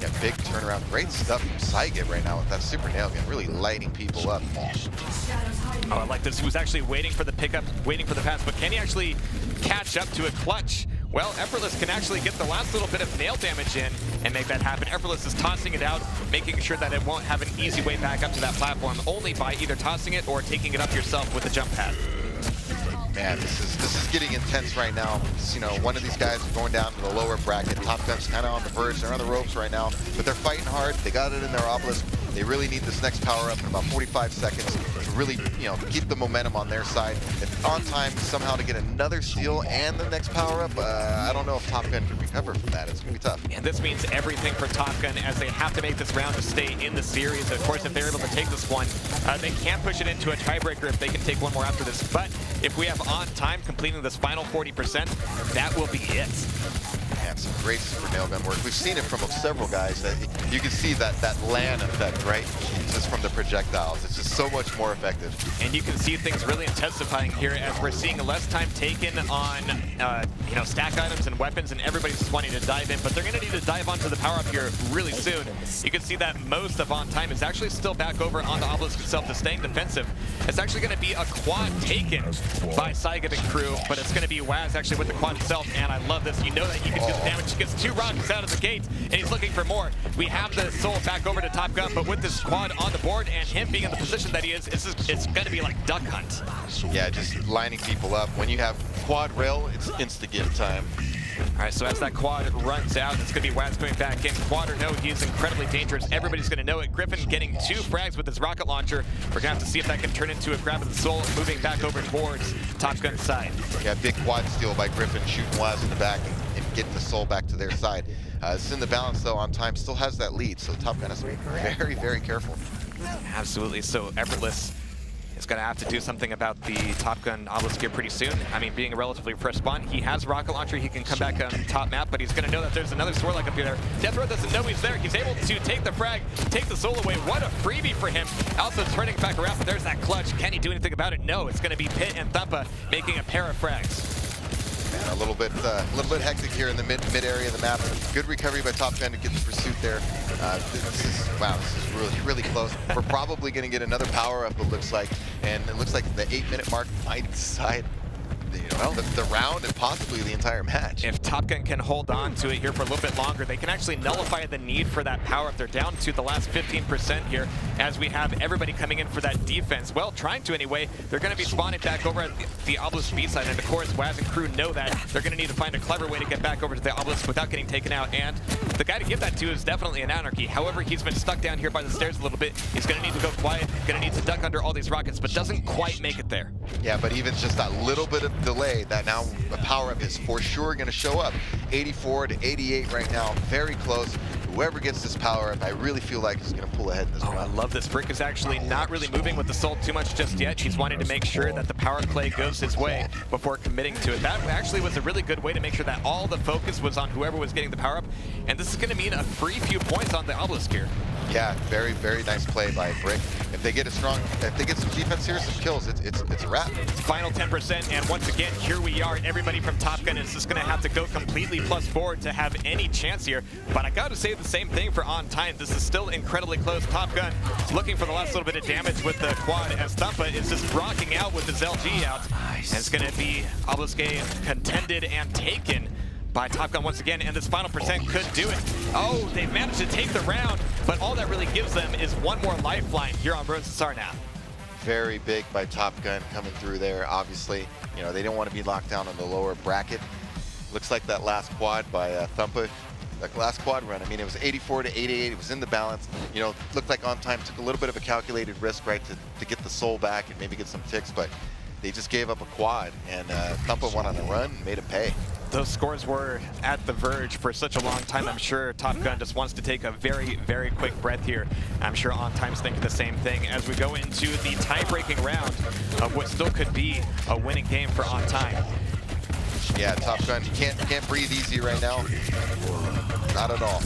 S2: Yeah, big turnaround. Great stuff from psygib right now with that super nail gun, really lighting people up.
S1: Oh, I like this. He was actually waiting for the pickup, waiting for the pass, but can he actually catch up to a clutch? Well, Effortless can actually get the last little bit of nail damage in and make that happen. Effortless is tossing it out, making sure that it won't have an easy way back up to that platform, only by either tossing it or taking it up yourself with the jump pad.
S2: Man, this is getting intense right now. You know, one of these guys is going down to the lower bracket. Top Gun's kind of on the verge. They're on the ropes right now, but they're fighting hard. They got it in their obelisk. They really need this next power up in about 45 seconds to really, keep the momentum on their side. If OnTime somehow to get another steal and the next power up, I don't know if Top Gun can recover from that. It's gonna be tough.
S1: And this means everything for Top Gun as they have to make this round to stay in the series. Of course, if they're able to take this one, they can't push it into a tiebreaker if they can take one more after this. But if we have OnTime completing this final 40%, that will be it.
S2: Man, some great super nail gun work. We've seen it from several guys. That you can see that LAN effect, right? Just from the projectiles. It's just so much more effective.
S1: And you can see things really intensifying here as we're seeing less time taken on, stack items and weapons, and everybody's just wanting to dive in. But they're going to need to dive onto the power-up here really soon. You can see that most of OnTime is actually still back over on the obelisk itself to staying defensive. It's actually going to be a quad taken by psygib and crew, but it's going to be whaz actually with the quad itself, and I love this. You know that you can do the damage. He gets 2 rockets out of the gate, and he's looking for more. We have the soul back over to Top Gun, but with this quad on the board and him being in the position that he is, it's going to be like duck hunt.
S2: Yeah, just lining people up. When you have quad rail, it's insta-give time.
S1: All right, so as that quad runs out, it's going to be whaz going back in. Quad or no, he's incredibly dangerous. Everybody's going to know it. Griffin getting 2 frags with his rocket launcher. We're going to have to see if that can turn into a grab of the soul, moving back over towards Top Gun's side.
S2: Yeah, big quad steal by Griffin, shooting whaz in the back and getting the soul back to their side. It's in the balance, though. OnTime still has that lead, so Top Gun has to be very, very careful.
S1: Absolutely. So Effortless is going to have to do something about the Top Gun obelisk here pretty soon. I mean, being a relatively fresh spawn, he has rocket launcher. He can come back on top map, but he's going to know that there's another Swarlock up there. Deathrow doesn't know he's there. He's able to take the frag, take the soul away. What a freebie for him. Also turning back around, but there's that clutch. Can he do anything about it? No. It's going to be Pit and Thumpa making a pair of frags.
S2: Man, a little bit hectic here in the mid area of the map. Good recovery by Top Gun to get the pursuit there. This is really, really close. We're probably going to get another power up, it looks like, and it looks like the 8-minute mark might decide the round and possibly the entire match.
S1: If Top Gun can hold on to it here for a little bit longer, they can actually nullify the need for that power up. They're down to the last 15% here as we have everybody coming in for that defense. Well, trying to anyway. They're going to be spawning back over at the obelisk B side, and of course, whaz and crew know that. They're going to need to find a clever way to get back over to the obelisk without getting taken out, and the guy to give that to is definitely an Anarchy. However, he's been stuck down here by the stairs a little bit. He's going to need to go quiet, going to need to duck under all these rockets, but doesn't quite make it there.
S2: Yeah, but even just that little bit of delay, that now a power-up is for sure going to show up. 84 to 88 right now, very close. Whoever gets this power-up, I really feel like is going to pull ahead in this round.
S1: I love this. Brick is actually not really moving with the soul too much just yet. He's wanting to make sure that the power play goes his way before committing to it. That actually was a really good way to make sure that all the focus was on whoever was getting the power-up, and this is going to mean a free few points on the obelisk here.
S2: Yeah, very, very nice play by Brick. If they get some defense here, some kills, it's a wrap.
S1: Final 10%, and once again, here we are. Everybody from Top Gun is just going to have to go completely +4 to have any chance here. But I got to say, the same thing for OnTime. This is still incredibly close. Top Gun looking for the last little bit of damage with the quad as Thumpa is just rocking out with his LG out. And it's going to be Obelisk contended and taken by Top Gun once again, and this final percent could do it. Oh, they've managed to take the round, but all that really gives them is one more lifeline here on Rose and Sarnath.
S2: Very big by Top Gun coming through there. Obviously, you know, they don't want to be locked down on the lower bracket. Looks like that last quad by Thumpa, that last quad run, I mean, it was 84 to 88. It was in the balance. You know, looked like OnTime took a little bit of a calculated risk, right, to get the soul back and maybe get some ticks, but they just gave up a quad, and Thumpa went on a run and made it pay.
S1: Those scores were at the verge for such a long time. I'm sure Top Gun just wants to take a very, very quick breath here. I'm sure OnTime's thinking the same thing as we go into the tie-breaking round of what still could be a winning game for OnTime.
S2: Yeah, Top Gun, you can't breathe easy right now. Not at all.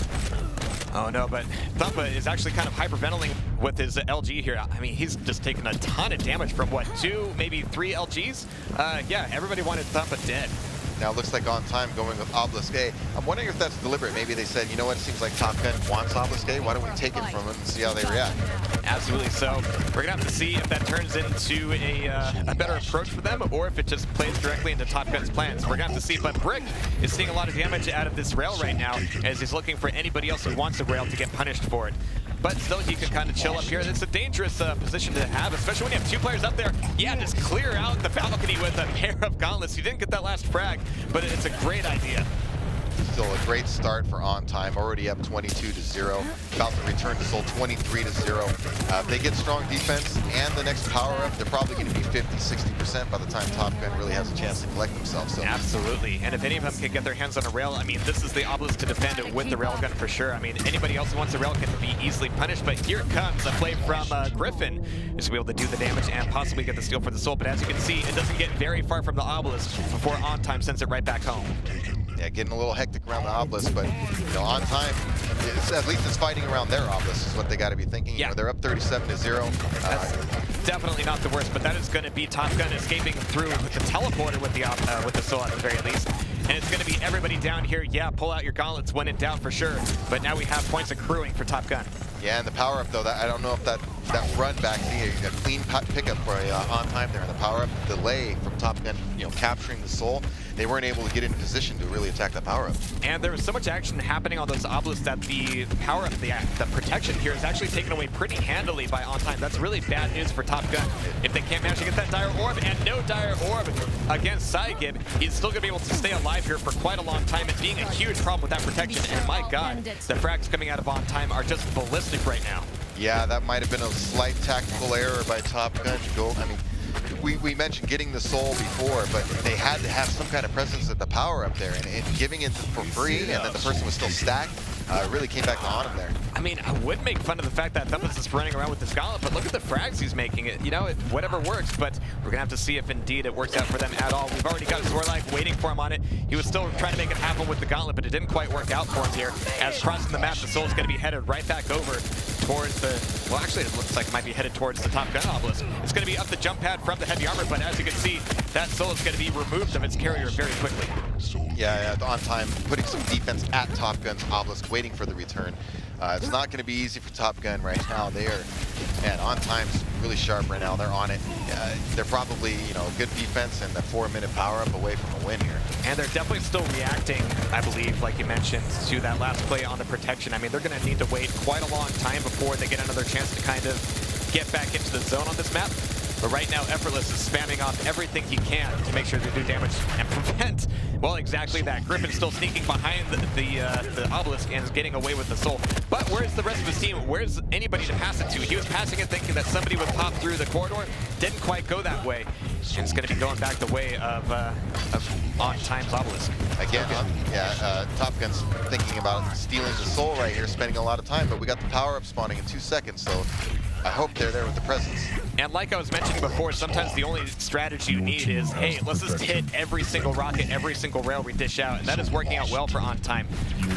S1: Oh no, but Thumpa is actually kind of hyperventilating with his LG here. I mean, he's just taken a ton of damage from what, 2, maybe 3 LGs? Yeah, everybody wanted Thumpa dead.
S2: Now it looks like OnTime going with Obelisk A. I'm wondering if that's deliberate. Maybe they said, you know what, it seems like Top Gun wants Obelisk A. Why don't we take it from him and see how they react?
S1: Absolutely. So we're going to have to see if that turns into a better approach for them, or if it just plays directly into Top Gun's plans. We're going to have to see. But Brick is seeing a lot of damage out of this rail right now, as he's looking for anybody else who wants the rail to get punished for it. But still, he can kind of chill up here. It's a dangerous position to have, especially when you have 2 players up there. Yeah, just clear out the balcony with a pair of gauntlets. You didn't get that last frag, but it's a great idea.
S2: Still a great start for OnTime, already up 22-0. About to return to Soul 23-0. If they get strong defense and the next power-up, they're probably going to be 50-60% by the time Top Gun really has a chance to collect themselves. So.
S1: Absolutely, and if any of them can get their hands on a rail, I mean, this is the Obelisk to defend it with the railgun for sure. I mean, anybody else who wants a rail can be easily punished, but here comes a play from Griffin, who's able to do the damage and possibly get the steal for the Soul. But as you can see, it doesn't get very far from the Obelisk before OnTime sends it right back home.
S2: Yeah, getting a little hectic around the Obelisk, but you know, OnTime, at least it's fighting around their Obelisk is what they got to be thinking.
S1: Yeah.
S2: You know, they're up 37-0.
S1: That's definitely not the worst, but that is going to be Top Gun escaping through with the teleporter with the Soul at the very least. And it's going to be everybody down here. Yeah, pull out your gauntlets when in doubt for sure. But now we have points accruing for Top Gun.
S2: Yeah, and the power-up, though, I don't know if that run back, see, a clean pickup for OnTime there, and the power-up delay from Top Gun, you know, capturing the Soul. They weren't able to get in position to really attack that power-up. And
S1: there was so much action happening on those obelisks that the power-up, the protection here is actually taken away pretty handily by OnTime. That's really bad news for Top Gun. If they can't manage to get that Dire Orb, and no Dire Orb against psygib, he's still going to be able to stay alive here for quite a long time, and being a huge problem with that protection. And my God, the frags coming out of OnTime are just ballistic right now.
S2: Yeah, that might have been a slight tactical error by Top Gun. I mean, we mentioned getting the Soul before, but they had to have some kind of presence at the power up there, and giving it for free, and then the person was still stacked, really came back to haunt him there.
S1: I mean, I would make fun of the fact that Thumpa's just running around with his gauntlet, but look at the frags he's making. You know, whatever works, but we're going to have to see if indeed it works out for them at all. We've already got Zorlak waiting for him on it. He was still trying to make it happen with the gauntlet, but it didn't quite work out for him here. As crossing the map, the Soul's going to be headed right back over towards the, well, actually it looks like it might be headed towards the Top Gun obelisk. It's going to be up the jump pad from the heavy armor, but as you can see, that Soul is going to be removed of its carrier very quickly.
S2: Yeah, OnTime putting some defense at Top Gun's obelisk, waiting for the return. It's not going to be easy for Top Gun right now. They are, man, OnTime's really sharp right now. They're on it. They're probably, you know, good defense and the 4-minute power-up away from a win here. And
S1: they're definitely still reacting, I believe, like you mentioned, to that last play on the protection. I mean, they're going to need to wait quite a long time before they get another chance to kind of get back into the zone on this map. But right now, Effortless is spamming off everything he can to make sure they do damage and prevent, well, exactly that. Griffin's still sneaking behind the obelisk and is getting away with the Soul. But where's the rest of his team? Where's anybody to pass it to? He was passing it thinking that somebody would pop through the corridor. Didn't quite go that way. And it's going to be going back the way of OnTime's obelisk.
S2: Again, Top Gun's thinking about stealing the Soul right here, spending a lot of time, but we got the power-up spawning in 2 seconds, so I hope they're there with the presence.
S1: And like I was mentioning before, sometimes the only strategy you need is, hey, let's just hit every single rocket, every single rail we dish out, and that is working out well for OnTime.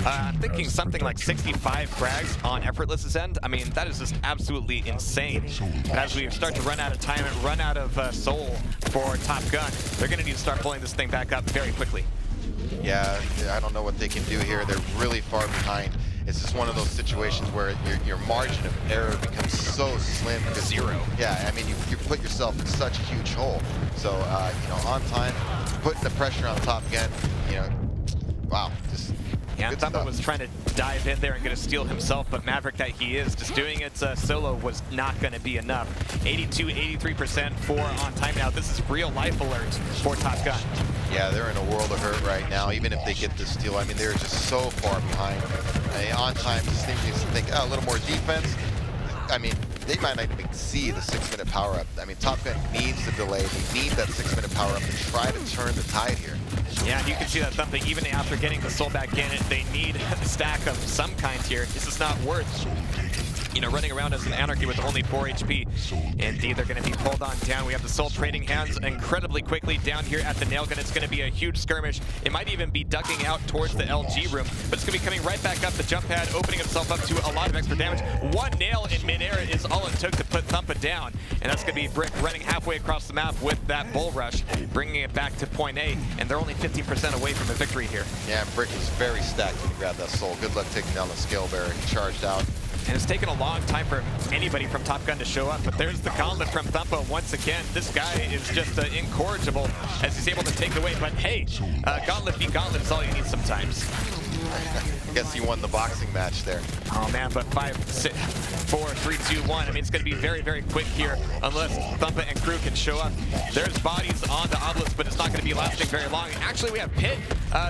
S1: I'm thinking something like 65 frags on Effortless's end. I mean, that is just absolutely insane. And as we start to run out of time and run out of Soul for Top Gun, they're going to need to start pulling this thing back up very quickly.
S2: Yeah, I don't know what they can do here. They're really far behind. it's just one of those situations where your margin of error becomes so slim.
S1: Zero.
S2: Yeah, I mean, you put yourself in such a huge hole. So, you know, on time, putting the pressure on Top Gun, you know, wow, just
S1: Yeah,
S2: good
S1: Thumba
S2: stuff.
S1: was trying to dive in there and get a steal himself, but Maverick that he is, just doing it solo was not going to be enough. 82-83% for on time now. This is real life alert for Top Gun.
S2: Yeah, they're in a world of hurt right now, even if they get this steal. I mean, they're just so far behind. I mean, on time, just think, oh, a little more defense. I mean, they might not even see the 6-minute power-up. I mean, Top Gun needs the delay. They need that 6-minute power-up to try to turn the tide here.
S1: Yeah, and you can see that Thumba, even after getting the soul back in it, they need a stack of some kind here. This is not worth, you know, running around as an anarchy with only 4 HP. Indeed, they're going to be pulled on down. We have the soul trading hands incredibly quickly down here at the nail gun. It's going to be a huge skirmish. It might even be ducking out towards the LG room, but it's going to be coming right back up the jump pad, opening itself up to a lot of extra damage. One nail in midair is all it took to put Thumba down, and that's going to be Brick running halfway across the map with that bull rush, bringing it back to point A, and they're only 15% away from a victory here.
S2: Yeah, Brick was very stacked when he grabbed that soul. Good luck taking down the scale bearer. He charged out.
S1: And it's taken a long time for anybody from Top Gun to show up, but there's the gauntlet from Thumba once again. This guy is just incorrigible as he's able to take it away, but hey, gauntlet being gauntlet is all you need sometimes.
S2: I guess he won the boxing match there.
S1: Oh man, but 5, 6, 4, 3, 2, 1. I mean, it's going to be very, very quick here unless Thumba and crew can show up. There's bodies on the obelisk, but it's not going to be lasting very long. Actually, we have Pit,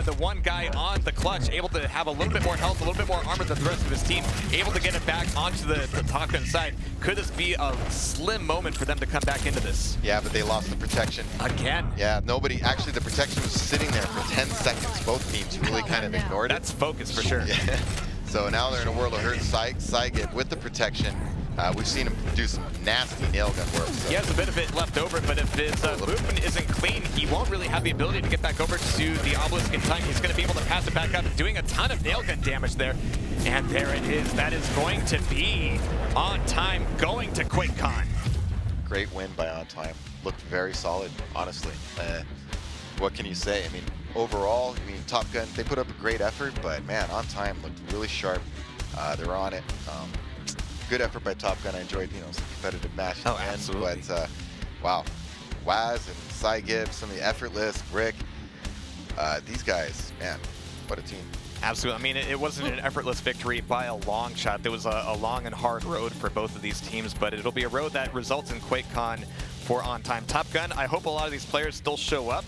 S1: the one guy on the clutch, able to have a little bit more health, a little bit more armor than the rest of his team, able to get it back onto the Top Gun side. Could this be a slim moment for them to come back into this?
S2: Yeah, but they lost the protection.
S1: Again?
S2: Yeah, nobody, actually the protection was sitting there for 10 seconds. Both teams really kind of ignored it.
S1: That's focus for sure.
S2: Yeah. So now they're in a world of hurt. psygib with the protection. We've seen him do some nasty nail gun work. So.
S1: He has a bit of it left over, but if his movement isn't clean, he won't really have the ability to get back over to the obelisk in time. He's going to be able to pass it back up, doing a ton of nail gun damage there. And there it is. That is going to be on time, going to QuakeCon.
S2: Great win by on time. Looked very solid, honestly. What can you say? I mean, overall, I mean, Top Gun, they put up a great effort, but man, on time looked really sharp. They're on it. Good effort by Top Gun. I enjoyed, you know, some competitive match.
S1: Oh, absolutely.
S2: But wow, whaz and psygib, some of the Effortless, Brick. These guys, man, what a team.
S1: Absolutely. I mean, it wasn't an effortless victory by a long shot. There was a long and hard road for both of these teams, but it'll be a road that results in QuakeCon for on time. Top Gun, I hope a lot of these players still show up.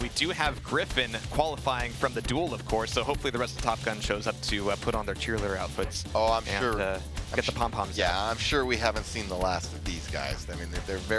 S1: We do have Griffin qualifying from the duel, of course, so hopefully the rest of Top Gun shows up to put on their cheerleader outfits.
S2: Oh, I'm
S1: and,
S2: sure.
S1: Get the pom-poms.
S2: Yeah, I'm sure we haven't seen the last of these guys. I mean, they're very